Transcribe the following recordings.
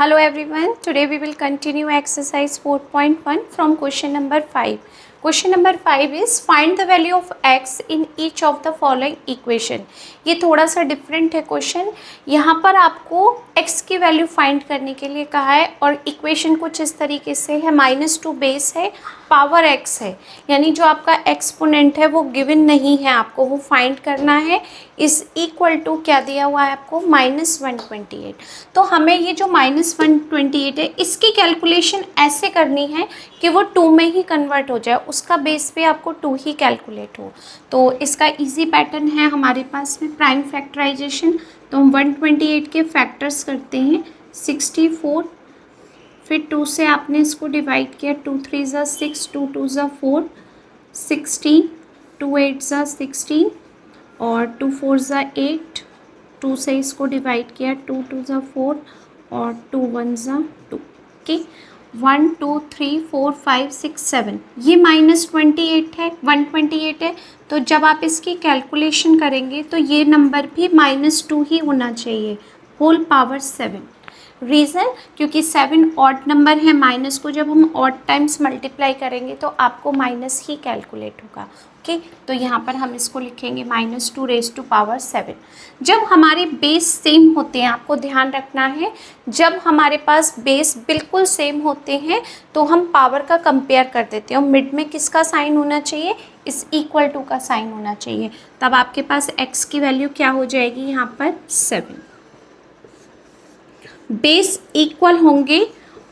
Hello everyone, today we will continue exercise 4.1 from question number 5. Question number 5 is find the value of x in each of the following equation. ये थोड़ा सा different है question. यहाँ पर आपको x की value find करने के लिए कहा है और इक्वेशन कुछ इस तरीके से है. -2 बेस है, पावर x है, यानी जो आपका एक्सपोनेंट है वो गिवन नहीं है, आपको वो फाइंड करना है. इज इक्वल टू क्या दिया हुआ है आपको, -128. तो हमें ये जो -128 है इसकी कैलकुलेशन ऐसे करनी है कि वो 2 में ही कन्वर्ट हो जाए, उसका बेस पे आपको 2 ही कैलकुलेट हो. तो इसका इजी पैटर्न है हमारे पास में प्राइम फैक्टराइजेशन. तो हम 128 के फैक्टर्स करते हैं 64, फिर 2 से आपने इसको डिवाइड किया, 2 3 ज़ा 6, 2 2 ज़ा 4, 16, 2 8 ज़ा 16 और 2 4 ज़ा 8, 2 से इसको डिवाइड किया, 2 2 ज़ा 4 और 2 1 ज़ा 2. ओके, 1 2 3 4 5 6 7, ये -28 है, 128 है. तो जब आप इसकी कैलकुलेशन करेंगे तो ये नंबर भी -2 ही होना चाहिए, होल पावर 7. रीज़न, क्योंकि 7 ऑड नंबर है, माइनस को जब हम ऑड टाइम्स मल्टीप्लाई करेंगे तो आपको माइनस ही कैलकुलेट होगा. ओके, तो यहाँ पर हम इसको लिखेंगे -2 रेज़ टू पावर 7. जब हमारे बेस सेम होते हैं, आपको ध्यान रखना है, जब हमारे पास बेस बिल्कुल सेम होते हैं तो हम पावर का कंपेयर कर देते हैं और मिड में किसका साइन होना चाहिए, इस इक्वल टू का साइन होना चाहिए. तब आपके पास x की वैल्यू क्या हो जाएगी, यहाँ पर 7. बेस इक्वल होंगे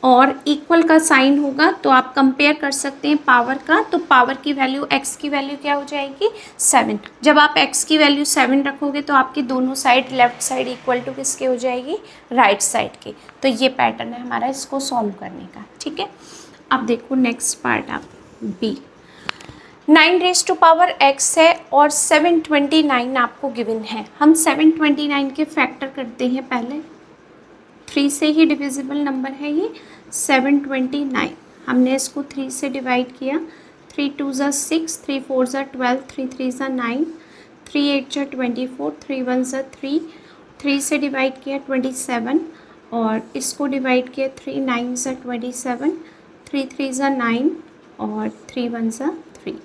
और इक्वल का साइन होगा तो आप कंपेयर कर सकते हैं पावर का. तो पावर की वैल्यू, x की वैल्यू क्या हो जाएगी, 7. जब आप x की वैल्यू 7 रखोगे तो आपकी दोनों side, left side equal to किसके हो जाएगी, राइट साइड के. तो ये पैटर्न है हमारा इसको सॉल्व करने का. ठीक है, अब देखो नेक्स्ट पार्ट आप B. 9 raise to power x है और 729 आपको गिवन है. हम 729 के फैक्टर करते हैं पहले. 3 से ही डिविजिबल नंबर है ये 729. हमने इसको 3 से डिवाइड किया, 3 2 ज़ा 6, 3 4 ज़ा 12, 3 3 ज़ा 9, 3 8 ज़ा 24, 3 1 ज़ा 3, 3 से डिवाइड किया 27 और इसको डिवाइड किया 3 9 ज़ा 27, 3 3 ज़ा 9 और 3 1 ज़ा 3.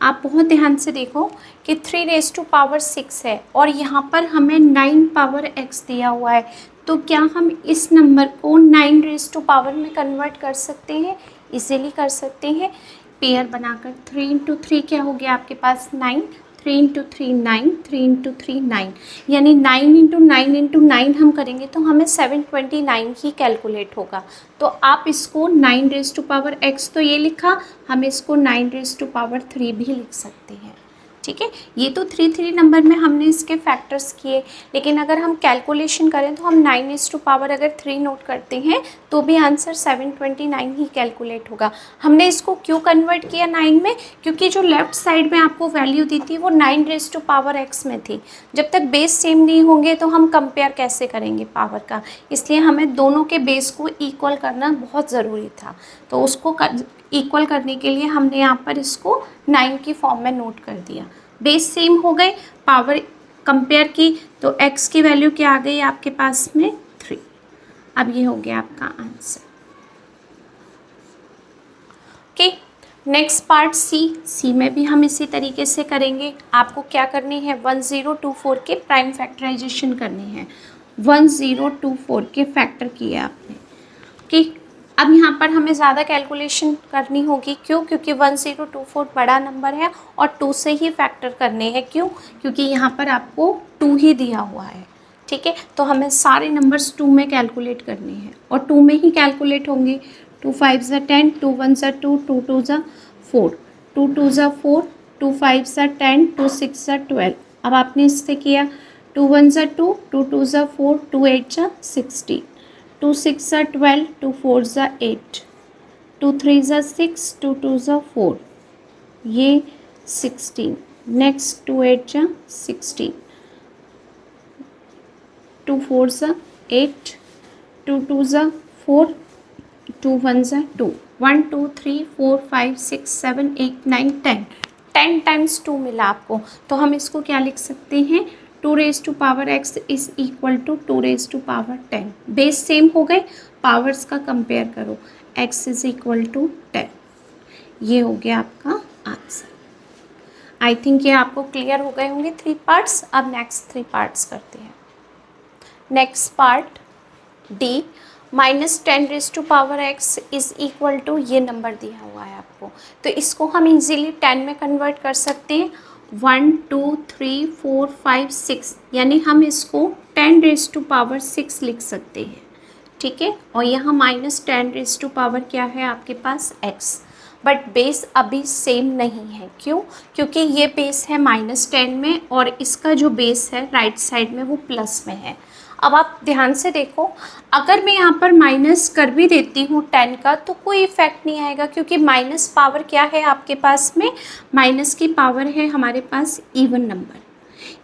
आप बहुत ध्यान से देखो कि 3 रेज़ टू पावर 6 है और यहाँ पर हमें 9 पावर x दिया हुआ है. तो क्या हम इस नंबर को 9 रेज़ टू पावर में कन्वर्ट कर सकते हैं, इजीली कर सकते हैं. पेयर बनाकर 3 इंटू 3 क्या हो गया आपके पास 9, 3 इंटू 3 9, 3 इंटू 3 9, यानी 9 इंटू 9 इंटू 9 हम करेंगे तो हमें 729 ही कैलकुलेट होगा. तो आप इसको 9 रेज़ टू पावर x तो ये लिखा, हम इसको 9 रेज़ टू पावर 3 भी लिख सकते हैं. ठीक है, ये तो 3 नंबर में हमने इसके फैक्टर्स किए, लेकिन अगर हम कैलकुलेशन करें तो हम 9 रेज़ टू पावर अगर 3 नोट करते हैं तो भी आंसर 729 ही कैलकुलेट होगा. हमने इसको क्यों कन्वर्ट किया 9 में, क्योंकि जो लेफ़्ट साइड में आपको वैल्यू दी थी वो 9 रेज़ टू पावर x में थी. जब तक बेस सेम नहीं होंगे तो हम कंपेयर कैसे करेंगे पावर का, इसलिए हमें दोनों के बेस को इक्वल करना बहुत ज़रूरी था. तो उसको इक्वल करने के लिए हमने यहाँ पर इसको 9 की फॉर्म में नोट कर दिया. बेस सेम हो गए, पावर कंपेयर की तो x की वैल्यू क्या आ गई आपके पास में 3. अब ये हो गया आपका answer. Okay, next part C में भी हम इसी तरीके से करेंगे. आपको क्या करने हैं, 1024 के प्राइम फैक्टराइजेशन करने हैं. 1024 के फैक्टर किए आपने. ओके, अब यहाँ पर हमें ज़्यादा कैलकुलेशन करनी होगी. क्यों, क्योंकि 1024 बड़ा नंबर है और 2 से ही फैक्टर करने हैं. क्यों, क्योंकि यहाँ पर आपको 2 ही दिया हुआ है. ठीक है, तो हमें सारे नंबर्स 2 में कैलकुलेट करने हैं और 2 में ही कैलकुलेट होंगे. 2 5 ज़ा 10, 2 1 ज़ा 2, 2 2 ज़ा 4, 2 2 ज़ा 4, 2 5 ज़ा 10, 2 6 ज़ा 12. अब आपने इससे किया 2 1 ज़ा 2, 2 2 ज़ा 4, 2 8 ज़ा 16, 2 6 ज़ा 12, 2 4 ज़ा 8, 2 3 ज़ा 6, 2 2 ज़ा 4, ये 16. नेक्स्ट 2 8 ज़ा 16, 2 4 ज़ा 8, 2 2 ज़ा 4, 2 1 ज़ा 2, 1 2 3 4 5 6 7 8 9 10 10 टाइम्स 2 मिला आपको. तो हम इसको क्या लिख सकते हैं, two raise to power X is equal to two raise to power 10। Base same हो गए, पावर्स का कंपेयर करो, एक्स इज इक्वल टू 10। ये हो गया आपका आंसर। आई थिंक ये आपको क्लियर हो गए होंगे 3 पार्ट्स। अब नेक्स्ट 3 पार्ट्स करते हैं। Next part D, -10⁻x is equal to, ये नंबर दिया हुआ है आपको, तो इसको हम इजीली 10 में कन्वर्ट कर सकते हैं। 1 2 3 4 5 6, यानी हम इसको 10⁻6 लिख सकते हैं, ठीक है। और यहाँ -10⁻, क्या है आपके पास x, बट बेस अभी सेम नहीं है। क्यों? क्योंकि ये बेस है -10 में और इसका जो बेस है राइट साइड में वो प्लस में है। अब आप ध्यान से देखो, अगर मैं यहाँ पर माइनस कर भी देती हूँ 10 का तो कोई इफ़ेक्ट नहीं आएगा, क्योंकि माइनस पावर क्या है आपके पास में, माइनस की पावर है हमारे पास इवन नंबर,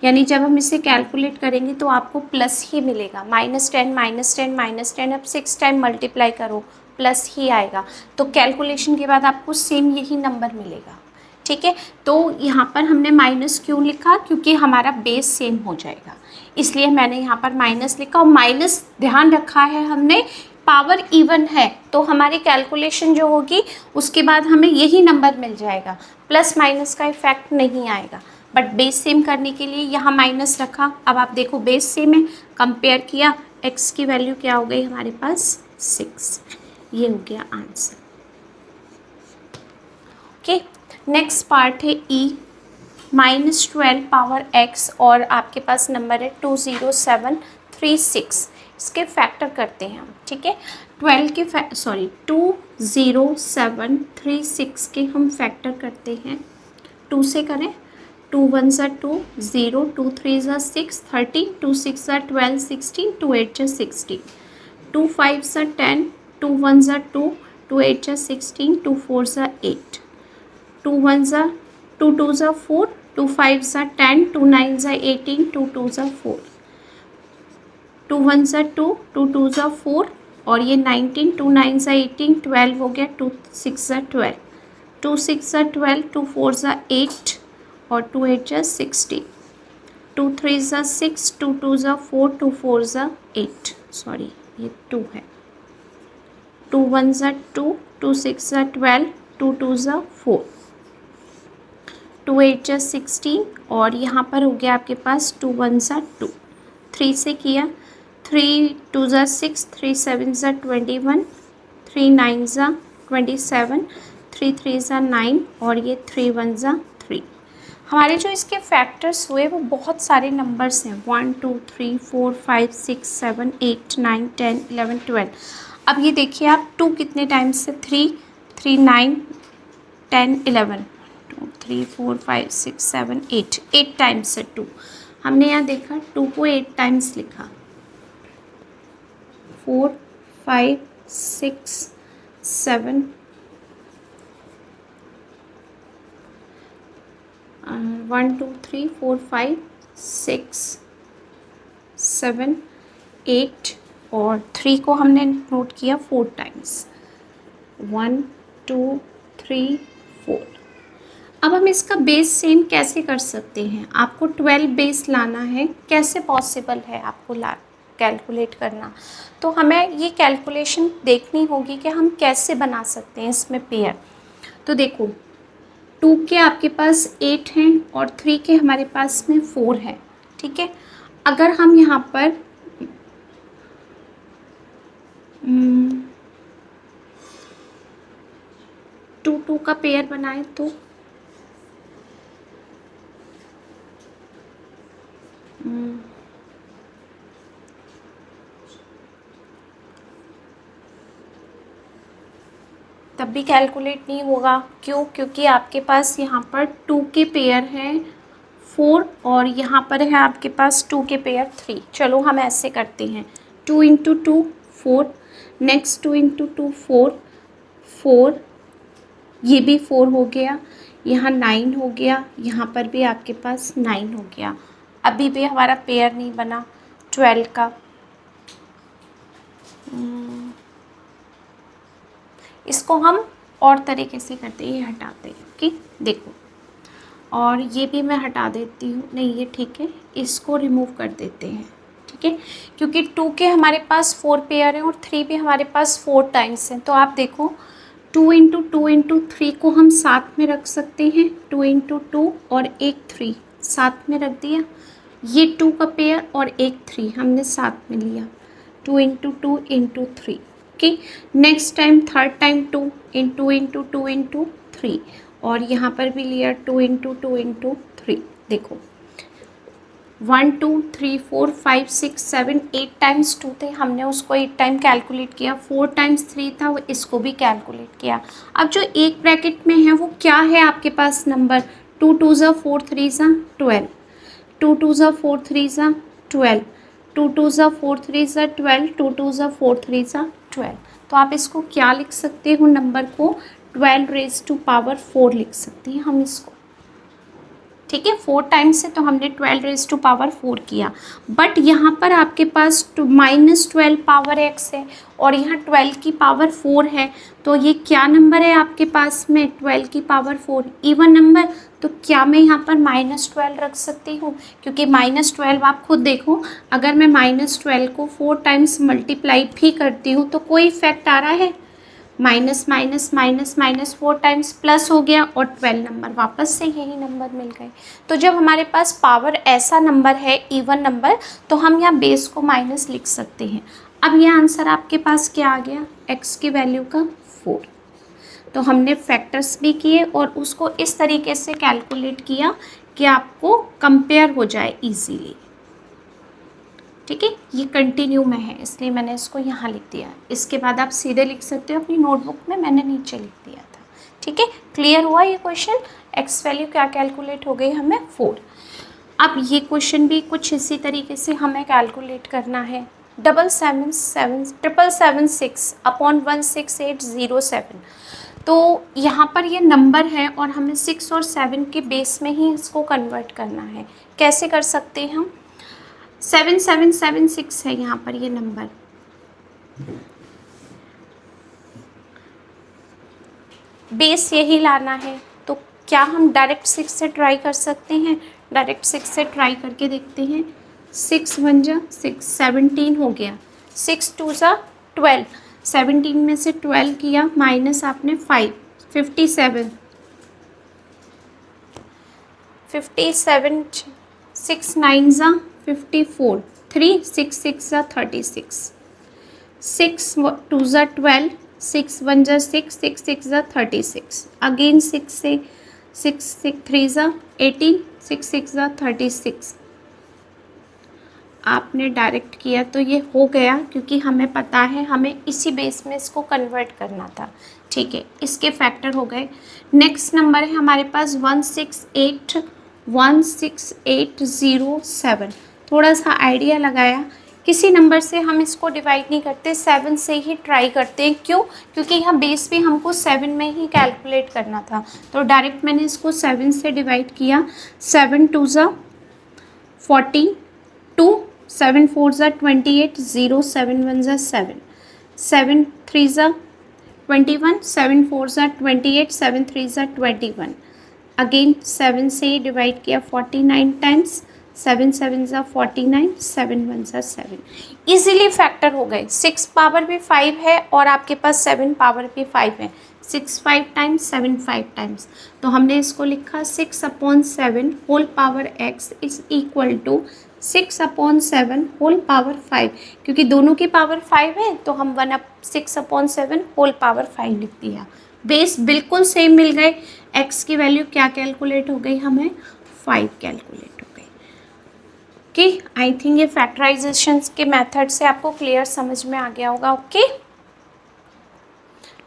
यानी जब हम इसे कैलकुलेट करेंगे तो आपको प्लस ही मिलेगा। -10 अब 6 टाइम मल्टीप्लाई करो, प्लस ही आएगा, तो कैलकुलेशन के बाद आपको सेम यही नंबर मिलेगा, ठीक है। तो यहाँ पर हमने माइनस क्यों लिखा, क्योंकि हमारा बेस सेम हो जाएगा, इसलिए मैंने यहाँ पर माइनस लिखा। और माइनस ध्यान रखा है हमने, पावर इवन है तो हमारी कैलकुलेशन जो होगी उसके बाद हमें यही नंबर मिल जाएगा, प्लस माइनस का इफेक्ट नहीं आएगा। बट बेस सेम करने के लिए यहाँ माइनस रखा। अब आप देखो बेस सेम है, कंपेयर किया, एक्स की वैल्यू क्या हो गई हमारे पास 6। ये हो गया आंसर। ओके, नेक्स्ट पार्ट है ई, -12 पावर x और आपके पास नंबर है 20736। इसके फैक्टर करते हैं हम, ठीक है। 20736 के हम फैक्टर करते हैं, 2 से करें, 2 1 ज़ा 2 0, 2 3 ज़ा 6 13, 2 6 ज़ा 12 16, 2 8 ज़ा 16, 2 5 ज़ा 10, 2 1 ज़ा 2, 2 8 ज़ा 16, 2 4 ज़ा 8, 2 1 ज़ा 2 2 ज़ा 4, 2 5 ज़ा 10, 2 9 ज़ा 18, 2 2 ज़ा 4, 2 1 ज़ा 2, 2 2 ज़ा 4 और ये 19, 2 9 ज़ा 18, 12 हो गया, 2 6 ज़ा 12, 2 6 ज़ा 12, 2 4 ज़ा 8 और 2 8 ज़ा 16, 2 3 ज़ा 6, 2 2 ज़ा 4, 2 4 ज़ा 8, सॉरी ये 2 है, 2 1 ज़ा 2, 2 6 ज़ा 12, 2 2 ज़ा 4, 2 8 ज़ा 16 और यहाँ पर हो गया आपके पास 2 1 ज़ा 2, 3 से किया, 3 2 ज़ा 6, 3 7 ज़ा 21, 3 9 ज़ा 27, 3 3 ज़ा 9 और ये 3 1 ज़ा 3। हमारे जो इसके फैक्टर्स हुए वो बहुत सारे नंबर्स हैं, 1 2 3 4 5 6 7 8 9 10 11 12। अब ये देखिए आप 2 कितने टाइम्स से, 3 3 9 10 11, 2 3 4 5 6 7 8 8 टाइम्स से 2। हमने यहाँ देखा 2 को 8 टाइम्स लिखा, 4 5 6 7 1 2 3 4 5 6 7 8 और 3 को हमने नोट किया 4 टाइम्स, 1 2 3 4। अब हम इसका बेस सेम कैसे कर सकते हैं, आपको 12 बेस लाना है, कैसे पॉसिबल है आपको कैलकुलेट करना, तो हमें ये कैलकुलेशन देखनी होगी कि हम कैसे बना सकते हैं इसमें पेयर। तो देखो 2 के आपके पास 8 हैं और 3 के हमारे पास में 4 है, ठीक है। अगर हम यहाँ पर 2 2 का पेयर बनाए तो तब भी कैलकुलेट नहीं होगा। क्यों? क्योंकि आपके पास यहाँ पर 2 के पेयर हैं 4 और यहाँ पर है आपके पास 2 के पेयर 3। चलो हम ऐसे करते हैं, 2 × 2 4, नेक्स्ट 2 × 2 4 4, ये भी 4 हो गया, यहाँ 9 हो गया, यहाँ पर भी आपके पास 9 हो गया। अभी भी हमारा पेयर नहीं बना 12 का। इसको हम और तरीके से करते हैं, ये हटाते हैं कि देखो, और ये भी मैं हटा देती हूँ, नहीं ये ठीक है, इसको रिमूव कर देते हैं, ठीक है, क्योंकि 2 के हमारे पास 4 पेयर हैं और 3 भी हमारे पास 4 टाइम्स हैं। तो आप देखो 2 इंटू 2 इंटू 3 को हम साथ में रख सकते हैं, 2 इंटू 2 और एक 3 साथ में रख दिया, ये 2 का पेयर और एक 3 हमने साथ में लिया, 2 into 2 into 3। Okay, next time third time 2 into into 2 into 3 और यहाँ पर भी लिया 2 इंटू 2 इंटू 3। देखो 1 2 3 4 5 6 7 8 टाइम्स 2 थे, हमने उसको 8 टाइम कैलकुलेट किया, 4 टाइम्स 3 था, वो इसको भी कैलकुलेट किया। अब जो एक ब्रैकेट में है वो क्या है आपके पास नंबर, 2 2 ज़ा 4 3 ज़ा 12, 2 2 ज़ा 4 3 ज़ा 12, 2 2 ज़ा 4 3 ज़ा 12, 2 2 ज़ा 4 3 ज़ा 12। तो आप इसको क्या लिख सकते हो, नंबर को 12 रेज़ टू पावर 4 लिख सकते हैं हम इसको, ठीक है। 4 टाइम्स से तो हमने 12 रेज़ टू पावर 4 किया, बट यहाँ पर आपके पास -12 पावर x है और यहाँ 12 की पावर 4 है, तो ये क्या नंबर है आपके पास में, 12 की पावर 4 इवन नंबर। तो क्या मैं यहाँ पर -12 रख सकती हूँ, क्योंकि -12 आप खुद देखो, अगर मैं -12 को 4 टाइम्स मल्टीप्लाई भी करती हूँ तो कोई इफेक्ट आ रहा है, minus minus minus minus 4 times plus हो गया और 12 नंबर वापस से यही नंबर मिल गए। तो जब हमारे पास पावर ऐसा नंबर है इवन नंबर, तो हम यहाँ बेस को माइनस लिख सकते हैं। अब ये आंसर आपके पास क्या आ गया, x की वैल्यू का 4। तो हमने फैक्टर्स भी किए और उसको इस तरीके से कैलकुलेट किया कि आपको कंपेयर हो जाए इजीली, ठीक है। ये कंटिन्यू में है इसलिए मैंने इसको यहाँ लिख दिया, इसके बाद आप सीधे लिख सकते हो अपनी नोटबुक में, मैंने नीचे लिख दिया था, ठीक है। क्लियर हुआ ये क्वेश्चन, एक्स वैल्यू क्या कैलकुलेट हो गई हमें 4। अब ये क्वेश्चन भी कुछ इसी तरीके से हमें कैलकुलेट करना है, 77776 अपॉन 16807। तो यहाँ पर ये नंबर है और हमें 6 और 7 के बेस में ही इसको कन्वर्ट करना है। कैसे कर सकते हैं हम, 7776 है यहाँ पर ये नंबर, बेस यही लाना है, तो क्या हम डायरेक्ट 6 से ट्राई कर सकते हैं, डायरेक्ट 6 से ट्राई करके देखते हैं। 6 1 जा 6, 17 हो गया, 6 2 जा 12, 17 में से 12 किया माइनस आपने 5, 57, 6 9 जा 54, 3 6 6 जा 36, 6 2 जा 12, 6 1 जा 6, 6 6 जा 36, अगेन 6 से 6 3 जा 18, 6 6 जा 36। आपने डायरेक्ट किया तो ये हो गया, क्योंकि हमें पता है हमें इसी बेस में इसको कन्वर्ट करना था, ठीक है। इसके फैक्टर हो गए। नेक्स्ट नंबर है हमारे पास 16807। थोड़ा सा आइडिया लगाया, किसी नंबर से हम इसको डिवाइड नहीं करते, 7 से ही ट्राई करते हैं। क्यों, क्योंकि यहाँ बेस भी हमको 7 में ही कैलकुलेट करना था, तो डायरेक्ट मैंने इसको 7 से डिवाइड किया। 7 2 ज़ा 42, 7 4 ज़ा 28, 0 7 1 ज़ा 7, 7 3 ज़ा 21, 7 4 ज़ा 28, 7 3 ज़ा 21, अगेन 7 से डिवाइड किया 49 टाइम्स, 7 7 ज़ा 49, 7 1 ज़ा 7। इजीली फैक्टर हो गए, 6 पावर भी 5 है और आपके पास 7 पावर भी 5 है, 6 5 टाइम्स 7 5 टाइम्स। तो हमने इसको लिखा 6/7 whole power x is equal to 6/7 whole power 5, क्योंकि दोनों की पावर 5 है तो हम 6/7 होल पावर 5 लिख दिया। बेस बिल्कुल सेम मिल गए, x की वैल्यू क्या कैलकुलेट हो गई हमें 5 कैलकुलेट हो गई। ओके, आई थिंक ये फैक्टराइजेशन के मेथड से आपको क्लियर समझ में आ गया होगा। Okay,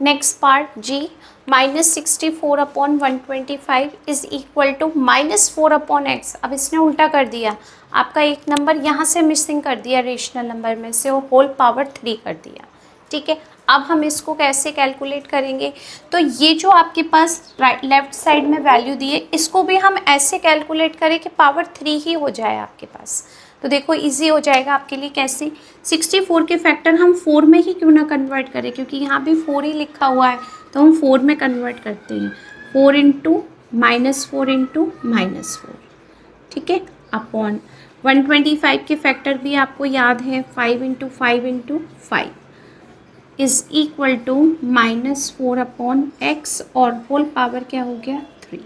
next part G, -64/125 is equal to -4/x। अब इसने उल्टा कर दिया, आपका एक नंबर यहाँ से मिसिंग कर दिया रेशनल नंबर में से और होल पावर 3 कर दिया, ठीक है। अब हम इसको कैसे कैलकुलेट करेंगे, तो ये जो आपके पास लेफ्ट साइड में वैल्यू दी है, इसको भी हम ऐसे कैलकुलेट करें कि पावर 3 ही हो जाए आपके पास। तो देखो इजी हो जाएगा आपके लिए, कैसे 64 के फैक्टर हम 4 में ही क्यों ना कन्वर्ट करें, क्योंकि यहाँ भी 4 ही लिखा हुआ है, तो हम 4 में कन्वर्ट करते हैं। 4 × -4 इंटू -4, ठीक है, अपॉन 125 के फैक्टर भी आपको याद है, 5 into 5 into 5 is equal to -4 upon x और होल पावर क्या हो गया 3।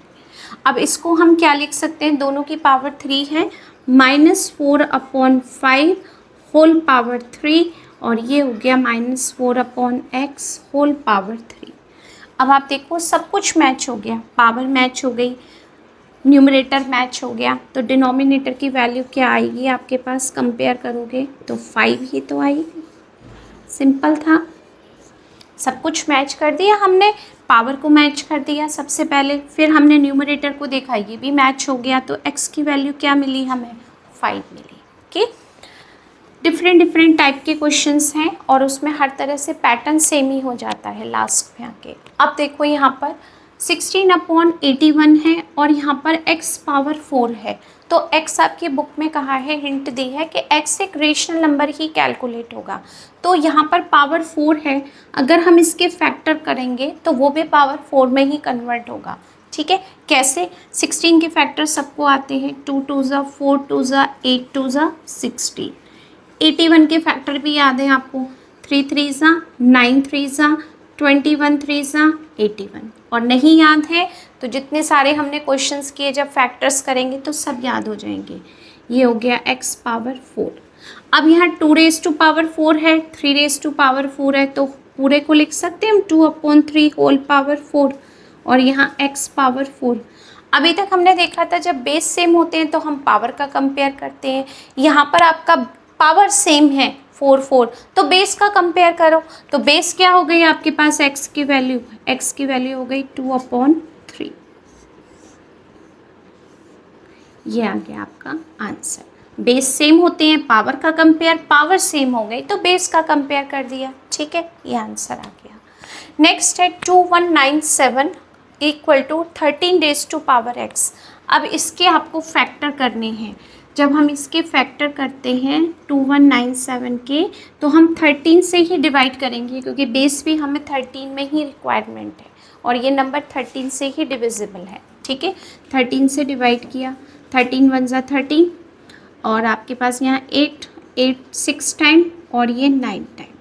अब इसको हम क्या लिख सकते हैं, दोनों की पावर 3 है, -4 अपॉन 5 होल पावर 3 और ये हो गया -4 अपॉन x होल पावर 3। अब आप देखो सब कुछ मैच हो गया, पावर मैच हो गई, न्यूमरेटर मैच हो गया, तो डिनोमिनेटर की वैल्यू क्या आएगी आपके पास, कंपेयर करोगे तो 5 ही तो आएगी। सिंपल था, सब कुछ मैच कर दिया हमने, पावर को मैच कर दिया सबसे पहले, फिर हमने न्यूमरेटर को देखा ये भी मैच हो गया, तो x की वैल्यू क्या मिली हमें, 5 मिली। ओके, डिफरेंट टाइप के क्वेश्चंस हैं और उसमें हर तरह से पैटर्न सेम ही हो जाता है लास्ट में आके। अब देखो यहाँ पर 16/81 है और यहाँ पर x पावर 4 है, तो x आपकी बुक में कहा है, हिंट दी है कि x एक रेशनल नंबर ही कैलकुलेट होगा, तो यहाँ पर पावर 4 है, अगर हम इसके फैक्टर करेंगे तो वो भी पावर 4 में ही कन्वर्ट होगा। ठीक है, कैसे, 16 के फैक्टर सबको आते हैं, 2 2 ज़ा 4 2 ज़ा 8 2 ज़ा 16। 81 के फैक्टर भी याद है आपको, 3 3 ज़ा 9 3 ज़ा 21 3 ज़ा 81, और नहीं याद है तो जितने सारे हमने क्वेश्चंस किए जब फैक्टर्स करेंगे तो सब याद हो जाएंगे। ये हो गया x पावर 4। अब यहाँ 2 रेज़ टू पावर 4 है, 3 रेज़ टू पावर 4 है, तो पूरे को लिख सकते हैं हम 2/3 होल पावर 4 और यहाँ x पावर 4। अभी तक हमने देखा था जब बेस सेम होते हैं तो हम पावर का कंपेयर करते हैं, यहाँ पर आपका पावर सेम है 4 4, तो बेस का कंपेयर करो, तो बेस क्या हो गई आपके पास, x की वैल्यू हो गई 2/3। ये आ गया आपका आंसर। बेस सेम होते हैं, पावर का कंपेयर, पावर सेम हो गई तो बेस का कंपेयर कर दिया। ठीक है, ये आंसर आ गया। नेक्स्ट है 2197 equal to 13 raise to power x। अब इसके आपको फैक्टर करने हैं, जब हम इसके फैक्टर करते हैं 2197 के, तो हम 13 से ही डिवाइड करेंगे क्योंकि बेस भी हमें 13 में ही रिक्वायरमेंट है और ये नंबर 13 से ही डिविजिबल है। ठीक है, 13 से डिवाइड किया, 13 1 ज़ा 13 और आपके पास यहाँ 8 6 टाइम और ये 9 टाइम,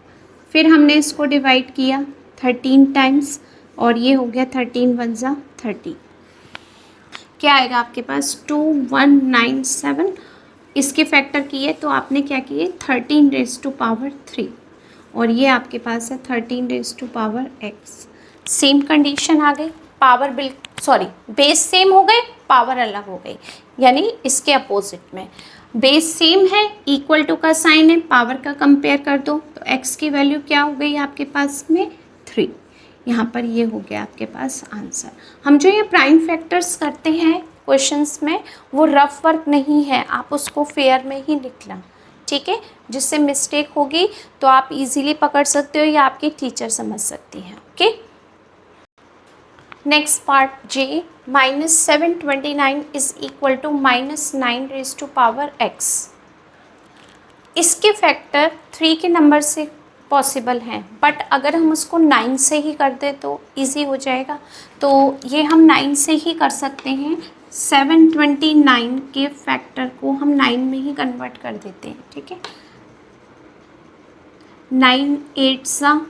फिर हमने इसको डिवाइड किया 13 टाइम्स और ये हो गया 13 1 ज़ा 30। क्या आएगा आपके पास 2197। इसके फैक्टर किए तो आपने क्या किए 13 रेज़ टू पावर 3 और ये आपके पास है 13 raise to power x। Same condition आ गई, पावर बेस सेम हो गए, पावर अलग हो गई, यानी इसके अपोजिट में बेस सेम है, इक्वल टू का साइन है, पावर का कंपेयर कर दो तो x की वैल्यू क्या हो गई आपके पास में 3। यहाँ पर ये हो गया आपके पास आंसर। हम जो ये प्राइम फैक्टर्स करते हैं क्वेश्चंस में वो रफ वर्क नहीं है, आप उसको फेयर में ही लिखना। ठीक है, जिससे मिस्टेक होगी तो आप इजीली पकड़ सकते हो या आपके टीचर समझ सकती हैं। Okay, next part J, -729 is equal to -9 raise to power x। इसके फैक्टर 3 के नंबर से पॉसिबल हैं, बट अगर हम उसको 9 से ही कर दें तो इजी हो जाएगा, तो ये हम 9 से ही कर सकते हैं। 729 के फैक्टर को हम 9 में ही कन्वर्ट कर देते हैं। ठीक है, 9 8 ज़ा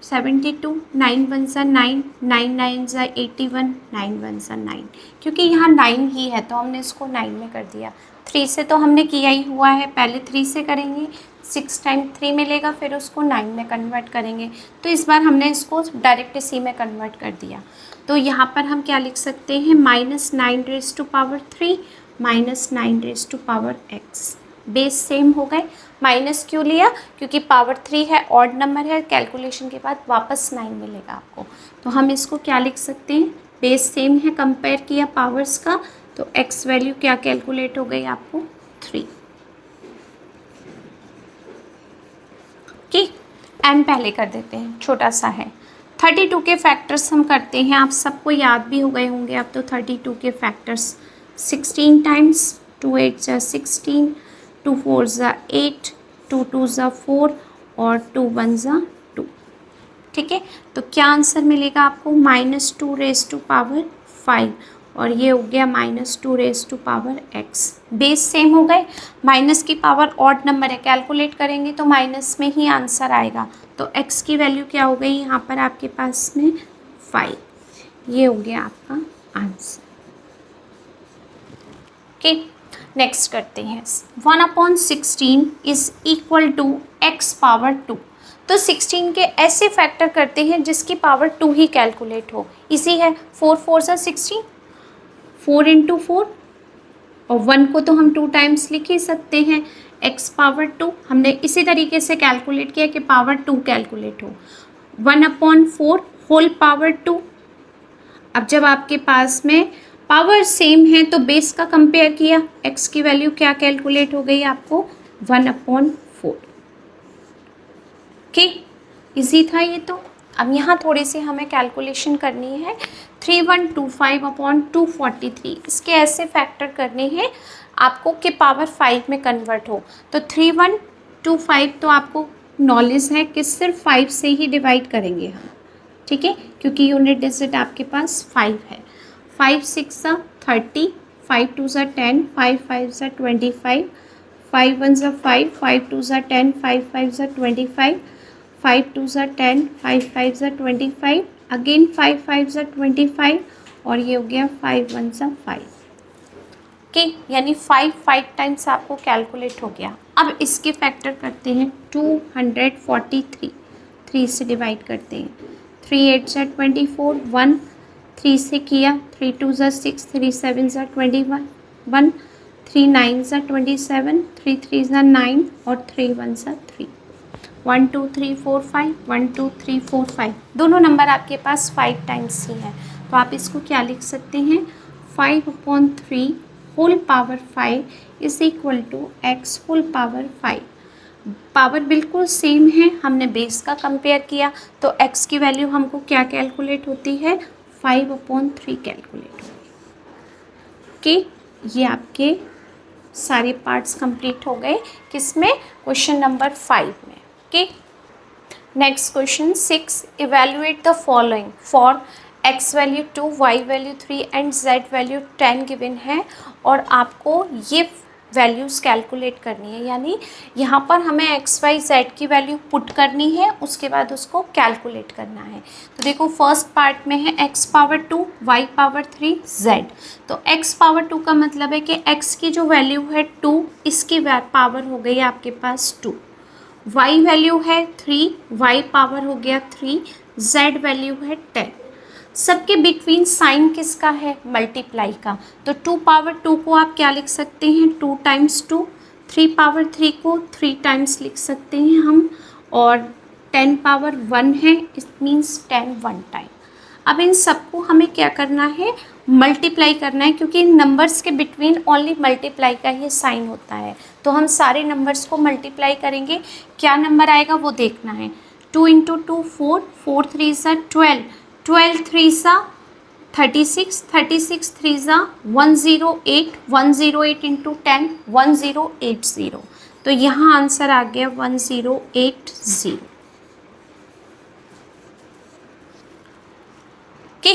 72, 9 1 ज़ा 9, 9 9 ज़ा 81, 9 1 ज़ा 9, क्योंकि यहाँ 9 ही है तो हमने इसको 9 में कर दिया। 3 से तो हमने किया ही हुआ है, पहले 3 से करेंगे, 6 टाइम 3 मिलेगा, फिर उसको 9 में कन्वर्ट करेंगे, तो इस बार हमने इसको डायरेक्ट इसी में कन्वर्ट कर दिया। तो यहाँ पर हम क्या लिख सकते हैं, -9 raise to power 3 -9 raise to power x। Base same हो गए, माइनस क्यों लिया, क्योंकि पावर 3 है, ऑड नंबर है, कैलकुलेशन के बाद वापस 9 मिलेगा आपको, तो हम इसको क्या लिख सकते हैं, बेस सेम है, कंपेयर किया पावर्स का, तो x वैल्यू क्या कैलकुलेट हो गई आपको 3। ठीक, m पहले कर देते हैं, छोटा सा है। 32 के फैक्टर्स हम करते हैं, आप सबको याद भी हो गए होंगे अब तो। 32 के फैक्टर्स 16 टाइम्स, 2 8 ज़ा 16, 2 4 ज़ा 8, 2 2 ज़ा 4 और 2 1 ज़ा 2। ठीक है, तो क्या आंसर मिलेगा आपको, -2⁻5 और ये हो गया -2⁻x। बेस सेम हो गए, माइनस की पावर ऑड नंबर है, कैलकुलेट करेंगे तो माइनस में ही आंसर आएगा। तो x की वैल्यू क्या हो गई यहाँ पर आपके पास में 5। ये हो गया आपका आंसर। ओके, नेक्स्ट करते हैं। 1/16 is equal to x power 2। तो 16 के ऐसे फैक्टर करते हैं जिसकी पावर 2 ही कैलकुलेट हो। इसी है, 4 4 सा 16, 4 × 4 और 1 को तो हम 2 टाइम्स लिख ही सकते हैं। x पावर 2 हमने इसी तरीके से कैलकुलेट किया कि पावर 2 कैलकुलेट हो। 1/4 होल पावर 2। अब जब आपके पास में पावर सेम है तो बेस का कंपेयर किया, x की वैल्यू क्या कैलकुलेट हो गई आपको, 1/4। ओके, इजी था ये तो। अब यहाँ थोड़ी सी हमें कैलकुलेशन करनी है। 3125/243, इसके ऐसे फैक्टर करने हैं आपको कि पावर 5 में कन्वर्ट हो। तो 3125 तो आपको नॉलेज है कि सिर्फ 5 से ही डिवाइड करेंगे हम, ठीक है, क्योंकि यूनिट डिजिट आपके पास 5 है। 5 6 सा 30, 5 2 सा 10, 5 5 सा 25, 5 1 सा 5, 5 2 सा 10, 5 5 सा 25, 5 2 सा 10, 5 5 सा 25, अगेन 5 5 सा 25 और ये हो गया 5 1 सा 5। ओके, यानी 5 टाइम्स आपको कैलकुलेट हो गया। अब इसके फैक्टर करते हैं 243, 3 से डिवाइड करते हैं। 3 8 सा 24, 1 3 से किया, 3 2 सा 6, 3 7 सा 21, 3 9 सा 27, 3 3 सा 9 और 3 1 सा 3। 1 2 3 4 5, 1 2 3 4 5, दोनों नंबर आपके पास 5 टाइम्स ही हैं। तो आप इसको क्या लिख सकते हैं, 5/3 whole power 5 is equal to x whole power 5। Power बिल्कुल सेम है, हमने बेस का कंपेयर किया तो x की वैल्यू हमको क्या कैलकुलेट होती है, 5/3 कैलकुलेट होगी। ओके, ये आपके सारे पार्ट्स कंप्लीट हो गए किसमें, क्वेश्चन नंबर 5 में। Okay, next question 6, evaluate the following for x value 2, y value 3 and z value 10 given है और आपको ये वैल्यूज़ कैलकुलेट करनी है। यानी यहाँ पर हमें x y z की वैल्यू पुट करनी है, उसके बाद उसको कैलकुलेट करना है। तो देखो फर्स्ट पार्ट में है x power 2, y power 3, z। तो x पावर 2 का मतलब है कि x की जो वैल्यू है 2, इसकी पावर हो गई आपके पास 2। y वैल्यू है 3, y पावर हो गया 3, z वैल्यू है 10। सबके बिटवीन साइन किसका है, मल्टीप्लाई का। तो 2 पावर 2 को आप क्या लिख सकते हैं, 2 टाइम्स 2। 3 पावर 3 को 3 टाइम्स लिख सकते हैं हम, और 10 पावर 1 है, इट मीन्स 10 1 टाइम। अब इन सबको हमें क्या करना है, मल्टीप्लाई करना है, क्योंकि इन नंबर्स के बिटवीन ओनली मल्टीप्लाई का ही साइन होता है। तो हम सारे नंबर्स को मल्टीप्लाई करेंगे, क्या नंबर आएगा वो देखना है। 2 × 2 4, 4 3 सा 12, 12 3 सा 36, 36 3 सा 108, 108 × 10 1080। तो यहाँ आंसर आ गया 1080। ओके,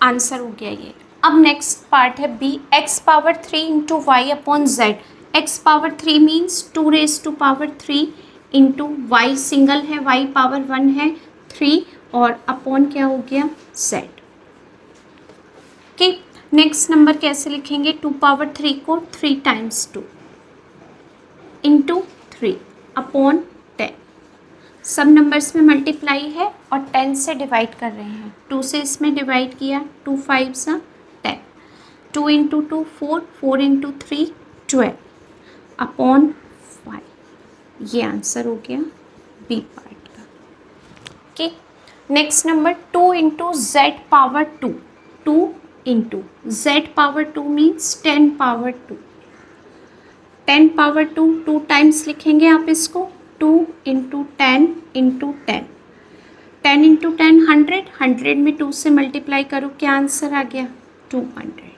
आंसर हो गया ये। अब नेक्स्ट पार्ट है B, x power 3 × y/z। x power 3 means 2 raise to power 3 into y single है, y पावर 1 है 3 और अपॉन क्या हो गया z। ओके, नेक्स्ट नंबर कैसे लिखेंगे, 2 पावर 3 को 3 टाइम्स 2 इंटू 3 अपॉन 10। सब नंबर्स में मल्टीप्लाई है और 10 से डिवाइड कर रहे हैं। 2 से इसमें डिवाइड किया, 2 5 सा 10, 2 × 2 4, 4 × 3 12 अपॉन 5। ये आंसर हो गया बी पार्ट का। Okay, next number 2 × z power 2, 2 × z power 2 means 10 power 2, 10 power 2 2 times लिखेंगे आप इसको, 2 × 10 × 10, 10 × 10 100, 100 में 2 से मल्टीप्लाई करो, क्या आंसर आ गया 200।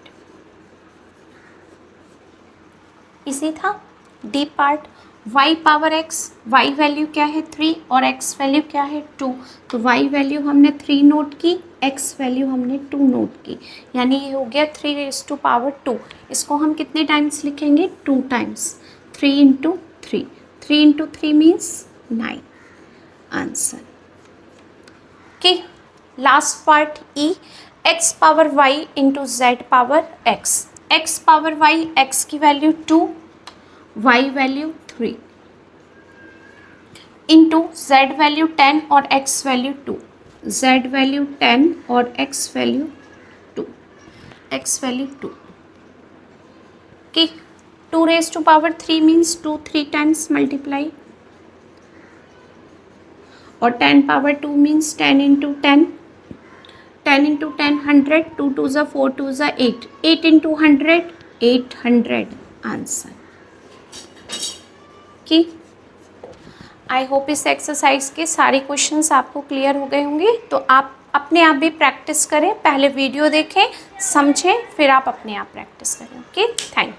इसी था D part. y power x, y value क्या है 3 और x वैल्यू क्या है 2, तो y वैल्यू हमने 3 नोट की, x वैल्यू हमने 2 नोट की, यानी ये हो गया 3 रेज़ टू पावर 2। इसको हम कितने टाइम्स लिखेंगे, 2 times, 3 into 3, 3 into 3 means 9 answer. Okay, last part E, x power y into z power x, x power y, x की value 2, y value 3 into z value 10 और x वैल्यू 2, z वैल्यू 10 और x value 2, x value 2। Okay, 2 raise to power 3 means 2 3 times multiply, और 10 power 2 means 10 into 10, 10 into 10 100, 2 2 ज़ा 4 2 ज़ा 8, 8 into 100 800 answer. कि I hope इस exercise के सारे क्वेश्चंस आपको क्लियर हो गए होंगे। तो आप अपने आप भी प्रैक्टिस करें, पहले वीडियो देखें, समझें, फिर आप अपने आप प्रैक्टिस करें। Okay, thank you.